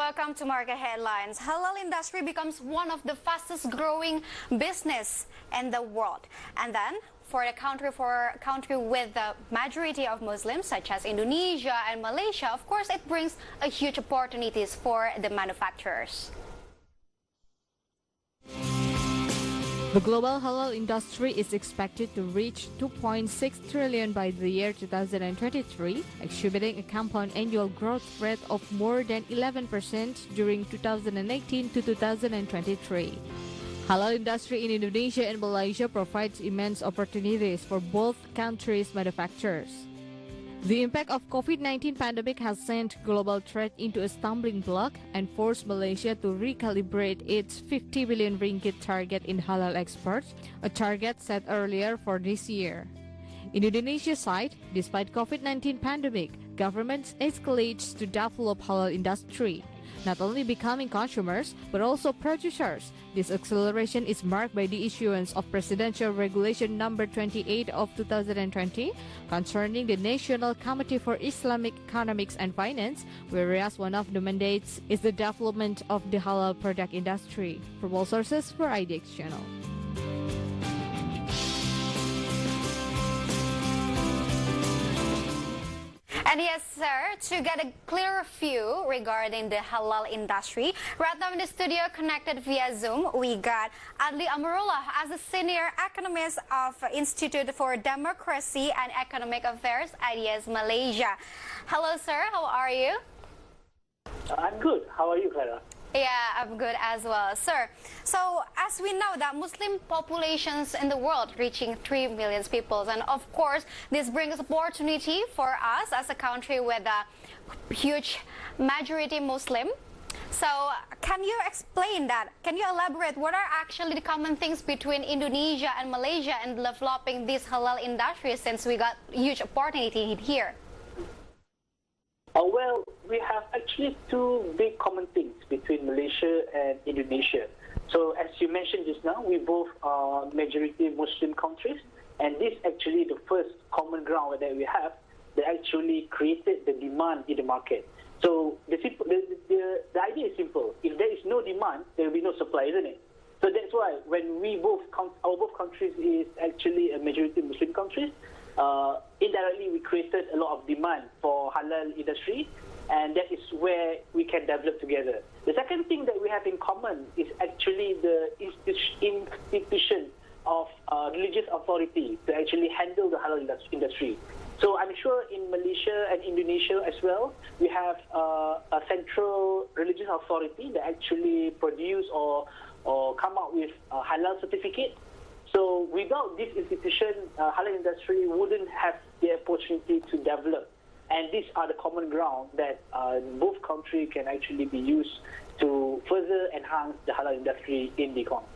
Welcome to Market Headlines. Halal industry becomes one of the fastest growing business in the world. And then for a country with the majority of Muslims such as Indonesia and Malaysia, of course it brings a huge opportunities for the manufacturers. The global halal industry is expected to reach 2.6 trillion by the year 2023, exhibiting a compound annual growth rate of more than 11% during 2018 to 2023. Halal industry in Indonesia and Malaysia provides immense opportunities for both countries' manufacturers. The impact of COVID-19 pandemic has sent global trade into a stumbling block and forced Malaysia to recalibrate its 50 billion ringgit target in halal exports, a target set earlier for this year. In Indonesia's side, despite COVID-19 pandemic, government escalates to develop halal industry, not only becoming consumers but also producers. This acceleration is marked by the issuance of Presidential Regulation Number 28 of 2020 concerning the National Committee for Islamic Economics and Finance, whereas one of the mandates is the development of the halal product industry. From all sources for IDX Channel. And yes, sir, to get a clearer view regarding the halal industry, right now in the studio connected via Zoom, we got Adli Amrullah as a senior economist of Institute for Democracy and Economic Affairs, IDX Malaysia. Hello, sir. How are you? I'm good. How are you, Clara? Yeah, I'm good as well, sir. So, as we know that Muslim populations in the world reaching 3 million people, and of course, this brings opportunity for us as a country with a huge majority Muslim. So, can you explain that? Can you elaborate what are actually the common things between Indonesia and Malaysia in developing this halal industry, since we got huge opportunity here? Well, we have actually two big common things between Malaysia and Indonesia. So, as you mentioned just now, we both are majority Muslim countries, and this actually the first common ground that we have that actually created the demand in the market. So, the idea is simple. If there is no demand, there will be no supply, isn't it? So that's why when our both countries is actually a majority Muslim countries, indirectly we created a lot of demand for halal industry, and that is where we can develop together. The second thing that we have in common is actually the institution of religious authority to actually handle the halal industry. So I'm sure in Malaysia and Indonesia as well, we have a central religious authority that actually produce or come out with a halal certificate. So without this institution, halal industry wouldn't have the opportunity to develop. And these are the common ground that both countries can actually be used to further enhance the halal industry in the economy.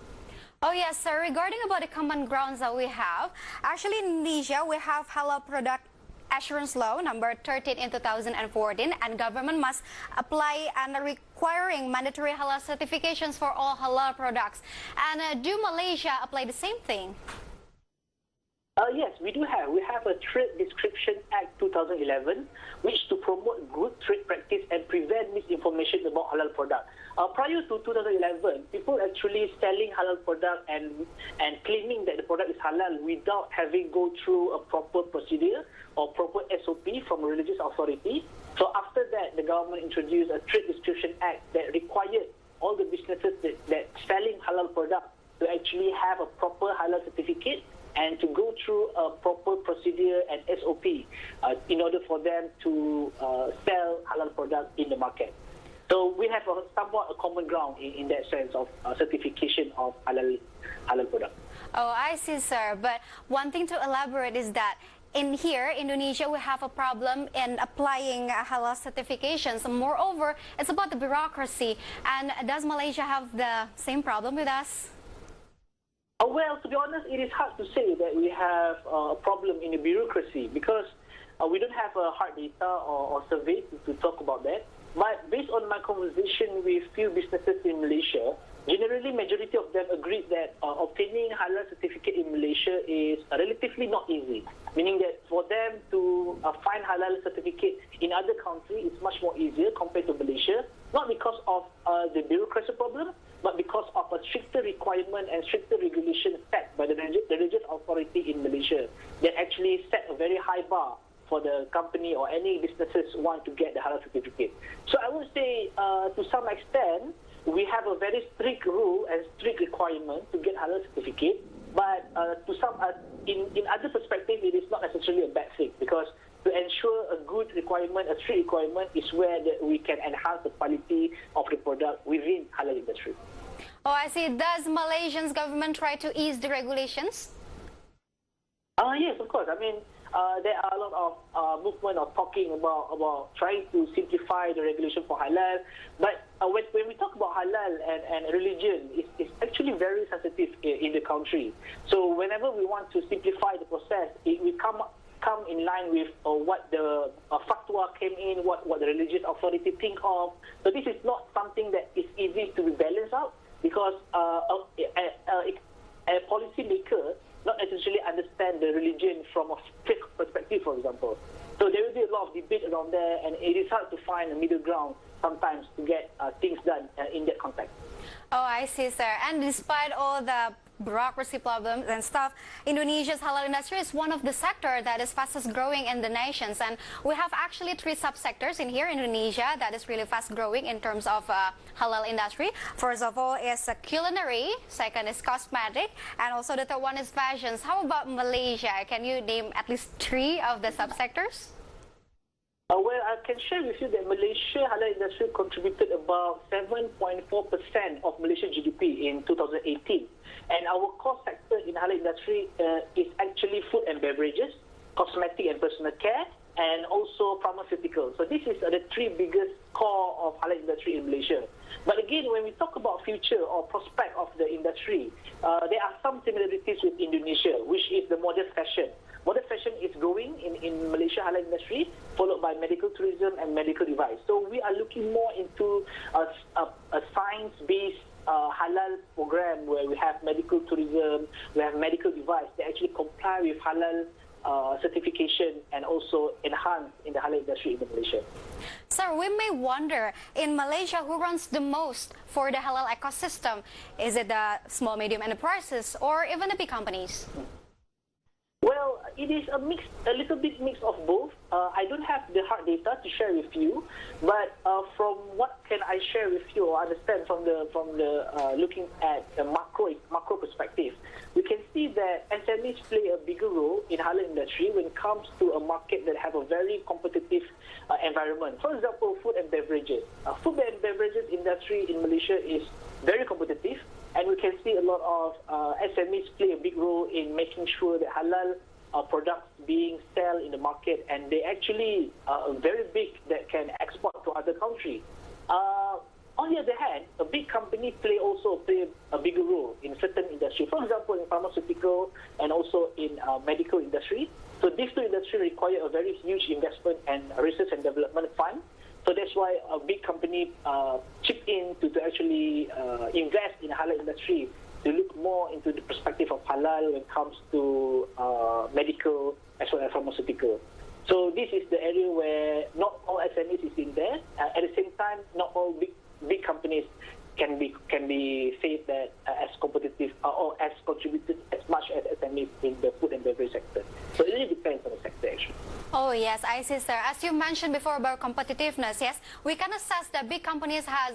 Oh yes, sir. Regarding about the common grounds that we have, actually in Indonesia we have halal product assurance law number 13 in 2014, and government must apply and requiring mandatory halal certifications for all halal products. And do Malaysia apply the same thing? Yes, we do have. We have a Trade Description Act 2011, which to promote good trade practice and prevent misinformation about halal product. Prior to 2011, people actually selling halal product and claiming that the product is halal without having go through a proper procedure or proper SOP from a religious authority. So after that, the government introduced a Trade Description Act that required all the businesses that selling halal product to actually have a proper halal certificate and to go through a proper procedure and SOP in order for them to sell halal product in the market. So we have somewhat a common ground in that sense of certification of halal product. Oh, I see, sir. But one thing to elaborate is that in here, Indonesia, we have a problem in applying halal certifications. Moreover, it's about the bureaucracy. And does Malaysia have the same problem with us? Well, to be honest, it is hard to say that we have a problem in the bureaucracy because we don't have a hard data or survey to talk about that. But based on my conversation with few businesses in Malaysia, generally majority of them agreed that obtaining halal certificate in Malaysia is relatively not easy. Meaning that for them to to find halal certificate in other countries is much more easier compared to Malaysia, not because of the bureaucracy problem, but because of a stricter requirement and stricter regulation set by the religious authority in Malaysia that actually set a very high bar for the company or any businesses want to get the halal certificate. So I would say to some extent, we have a very strict rule and strict requirement to get halal certificate, but in other perspective, it is not necessarily a bad thing, because to ensure a good requirement, a strict requirement, is where we can enhance the quality of the product within halal industry. Oh, I see. Does Malaysia's government try to ease the regulations? Yes, of course. I mean, there are a lot of movement of talking about trying to simplify the regulation for halal. But when we talk about halal and religion, it's actually very sensitive in the country. So whenever we want to simplify the process, we come in line with what the fatwa came in, what the religious authority think of. So this is not something that is easy to be balanced out, because a policymaker not necessarily understand the religion from a faith perspective, for example. So there will be a lot of debate around there, and it is hard to find a middle ground sometimes to get things done in that context. Oh, I see, sir. And despite all the bureaucracy problems and stuff, Indonesia's halal industry is one of the sectors that is fastest growing in the nations. And we have actually 3 subsectors in here, Indonesia, that is really fast growing in terms of halal industry. First of all is culinary, second is cosmetic, and also the third one is fashions. How about Malaysia? Can you name at least 3 of the subsectors? Well, I can share with you that Malaysia halal industry contributed about 7.4% of Malaysian GDP in 2018. And our core sector in halal industry is actually food and beverages, cosmetic and personal care, and also pharmaceutical. So this is the 3 biggest core of halal industry in Malaysia. But again, when we talk about future or prospect of the industry, there are some similarities with Indonesia, which is the modern fashion. Modern fashion is growing in Malaysia halal industry, followed by medical tourism and medical device. So we are looking more into a science-based halal program where we have medical tourism, we have medical device that actually comply with halal certification and also enhance in the halal industry in Malaysia. Sir, we may wonder, in Malaysia, who runs the most for the halal ecosystem? Is it the small, medium enterprises or even the big companies? Well, it is a little bit mix of both. I don't have the hard data to share with you, but from what can I share with you or understand from the looking at the macro perspective, we can see that SMEs play a bigger role in halal industry when it comes to a market that have a very competitive environment. For example, food and beverages. Food and beverages industry in Malaysia is very competitive. And we can see a lot of SMEs play a big role in making sure that halal products being sold in the market, and they actually are very big that can export to other countries. On the other hand, a big company also play a bigger role in certain industry. For example, in pharmaceutical and also in medical industry. So these 2 industries require a very huge investment and research and development fund. So that's why a big company chip in to actually invest in the halal industry, to look more into the perspective of halal when it comes to medical as well as pharmaceutical. So this is the area where not all SMEs is in there. At the same time, not all big companies can be said that as competitive or as contributed as much as SMEs in the food and beverage sector. So it really depends on the sector actually. Oh yes, I see, sir. As you mentioned before about competitiveness, yes, we can assess that big companies has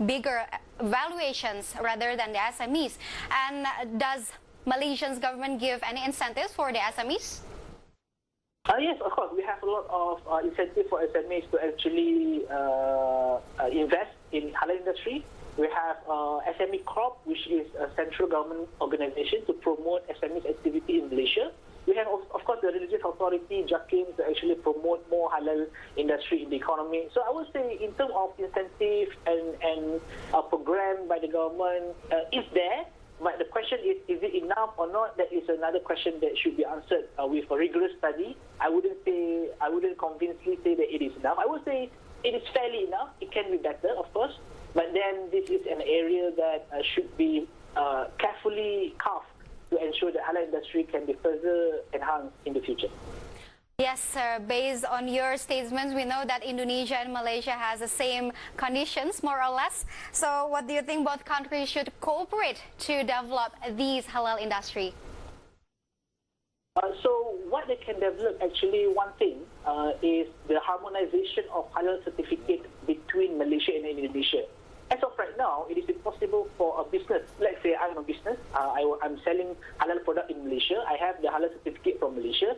bigger valuations rather than the SMEs. And does Malaysia's government give any incentives for the SMEs? Yes, of course. We have a lot of incentive for SMEs to actually invest in halal industry. We have SME Corp, which is a central government organization to promote SMEs activity in Malaysia. We have, of course, the religious authority, JAKIM, to actually promote more halal industry in the economy. So I would say in terms of incentive and a program by the government is there. But the question is it enough or not? That is another question that should be answered with a rigorous study. I wouldn't convincingly say that it is enough. I would say it is fairly enough. It can be better, of course. But then this is an area that should be carefully carved to ensure that halal industry can be further enhanced in the future. Yes. Yes, sir. Based on your statements, we know that Indonesia and Malaysia has the same conditions, more or less. So what do you think both countries should cooperate to develop these halal industry? So what they can develop, actually, one thing is the harmonization of halal certificate between Malaysia and Indonesia. As of right now, it is impossible for a business. Let's say I'm a business. I'm selling halal product in Malaysia. I have the halal certificate from Malaysia.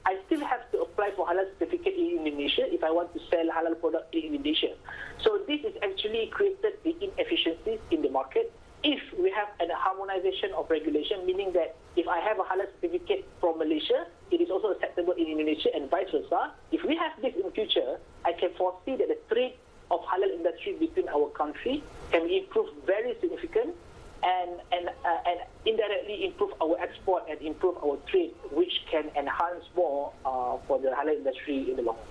I still have to apply for halal certificate in Indonesia if I want to sell halal product in Indonesia. So this is actually created the inefficiencies in the market. If we have a harmonization of regulation, meaning that if I have a halal certificate from Malaysia, it is also acceptable in Indonesia and vice versa. If we have this in future, I can foresee that the trade of halal industry between our country can be improved very significant and indirectly improve our export and improve our trade, which can enhance more for the halal industry in the long run.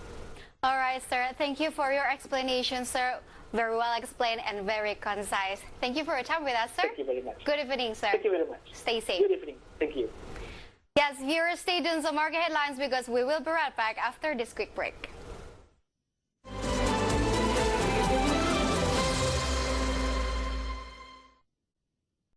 All right, sir. Thank you for your explanation, sir. Very well explained and very concise. Thank you for your time with us, sir. Thank you very much. Good evening, sir. Thank you very much. Stay safe. Good evening. Thank you. Yes, viewers, stay tuned to Market Headlines because we will be right back after this quick break.